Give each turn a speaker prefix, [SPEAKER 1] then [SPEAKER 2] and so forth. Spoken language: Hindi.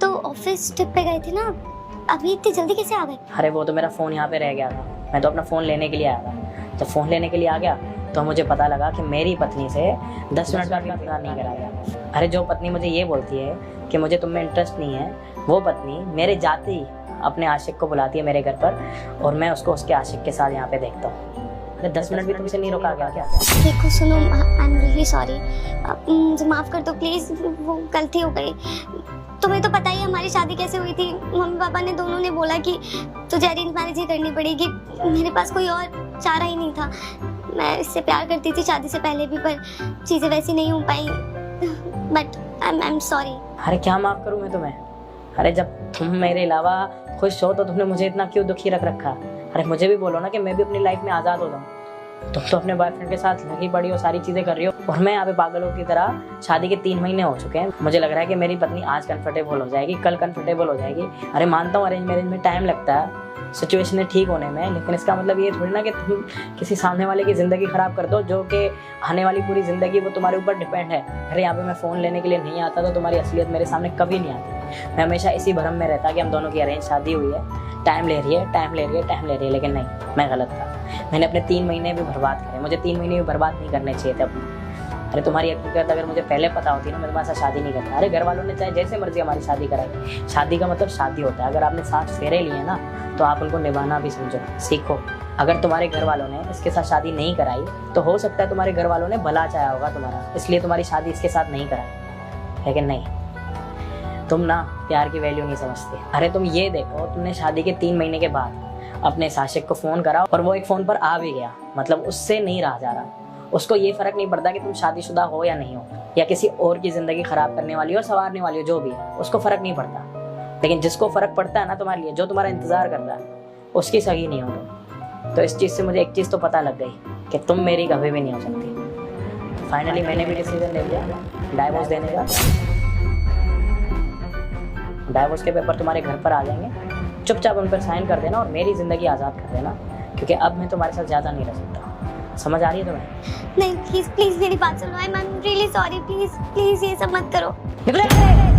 [SPEAKER 1] तो ऑफिस ट्रिप पे गए थे ना, अभी इतनी जल्दी कैसे आ गए?
[SPEAKER 2] अरे वो तो मेरा फ़ोन यहाँ पे रह गया था, मैं तो अपना फ़ोन लेने के लिए आया था। जब फ़ोन लेने के लिए आ गया तो मुझे पता लगा कि मेरी पत्नी से 10 मिनट का भी इंतजार नहीं करा गया। अरे जो पत्नी मुझे ये बोलती है कि मुझे तुम में इंटरेस्ट नहीं है, वो पत्नी मेरे जाते ही अपने आशिक को बुलाती है मेरे घर पर और मैं उसको उसके आशिक के साथ यहाँ पे देखता हूँ। अरे 10 मिनट भी तुमसे नहीं रोका गया क्या?
[SPEAKER 1] देखो सुनो, आई एम रियली सॉरी, मुझे माफ़ कर दो प्लीज़, वो गलती हो गई। तुम्हें तो पता ही हमारी शादी कैसे हुई थी। मम्मी पापा ने दोनों ने बोला कि तुझे अरेंज मैरिज ही करनी पड़ेगी। मेरे पास कोई और चारा ही नहीं था। मैं इससे प्यार करती थी शादी से पहले भी, पर चीज़ें वैसी नहीं हो पाई। But I am sorry.
[SPEAKER 2] अरे क्या माफ़ करूँ मैं तुम्हें? अरे जब तुम मेरे अलावा खुश हो तो तुमने मुझे इतना क्यों दुखी रख रखा? अरे मुझे भी बोलो ना कि मैं भी अपनी लाइफ में आज़ाद हो जाऊँ। तुम तो अपने बॉयफ्रेंड के साथ लगी पड़ी हो, सारी चीज़ें कर रही हो, और मैं यहाँ पे पागलों की तरह शादी के 3 महीने हो चुके हैं। मुझे लग रहा है कि मेरी पत्नी आज कंफर्टेबल हो जाएगी, कल कंफर्टेबल हो जाएगी। अरे मानता हूँ अरेंज मैरिज में टाइम लगता है सिचुएशन ठीक होने में, लेकिन इसका मतलब ये थोड़ी ना कि तुम किसी सामने वाले की ज़िंदगी ख़राब कर दो, जो कि आने वाली पूरी ज़िंदगी वो तुम्हारे ऊपर डिपेंड है। अरे यहाँ पे मैं फ़ोन लेने के लिए नहीं आता तो तुम्हारी असलियत मेरे सामने कभी नहीं आती। मैं हमेशा इसी भ्रम में रहता कि हम दोनों की अरेंज शादी हुई है, टाइम ले रही है, लेकिन नहीं, मैं गलत था। मैंने अपने 3 महीने भी बर्बाद करे। मुझे 3 महीने भी बर्बाद नहीं करने चाहिए थे अपने। अरे तुम्हारी हकीकत अगर मुझे पहले पता होती ना, मैं तुम्हारे साथ शादी नहीं करता। अरे घर वालों ने चाहे जैसे मर्जी हमारी शादी कराई, शादी का मतलब शादी होता है। अगर आपने 7 फेरे लिए ना तो आप उनको निभाना भी समझो, सीखो। अगर तुम्हारे घर वालों ने इसके साथ शादी नहीं कराई तो हो सकता है तुम्हारे घर वालों ने भला चाहा होगा तुम्हारा, इसलिए तुम्हारी शादी इसके साथ नहीं कराई। लेकिन नहीं, तुम ना प्यार की वैल्यू नहीं समझते। अरे तुम ये देखो, तुमने शादी के 3 महीने के बाद अपने साशिक को फ़ोन करा और वो एक फ़ोन पर आ भी गया, मतलब उससे नहीं रहा जा रहा। उसको ये फ़र्क नहीं पड़ता कि तुम शादीशुदा हो या नहीं हो, या किसी और की ज़िंदगी ख़राब करने वाली हो, संवारने वाली हो, जो भी है, उसको फ़र्क नहीं पड़ता। लेकिन जिसको फ़र्क पड़ता है ना तुम्हारे लिए, जो तुम्हारा इंतज़ार कर रहा है, उसकी सगी नहीं हो तुम। तो इस चीज़ से मुझे एक चीज़ तो पता लग गई कि तुम मेरी कभी भी नहीं हो सकती। फाइनली मैंने भी डिसीजन ले लिया डाइवोर्स देने का। डाइवोर्स के पेपर तुम्हारे घर पर आ जाएंगे, चुपचाप उन पर साइन कर देना और मेरी ज़िंदगी आज़ाद कर देना, क्योंकि अब मैं तुम्हारे साथ ज़्यादा नहीं रह सकता। समझ आ रही है तुम्हें?
[SPEAKER 1] नहीं प्लीज़ प्लीज़ मेरी बात सुनो, I am really sorry, please please ये सब मत करो।
[SPEAKER 2] निकले।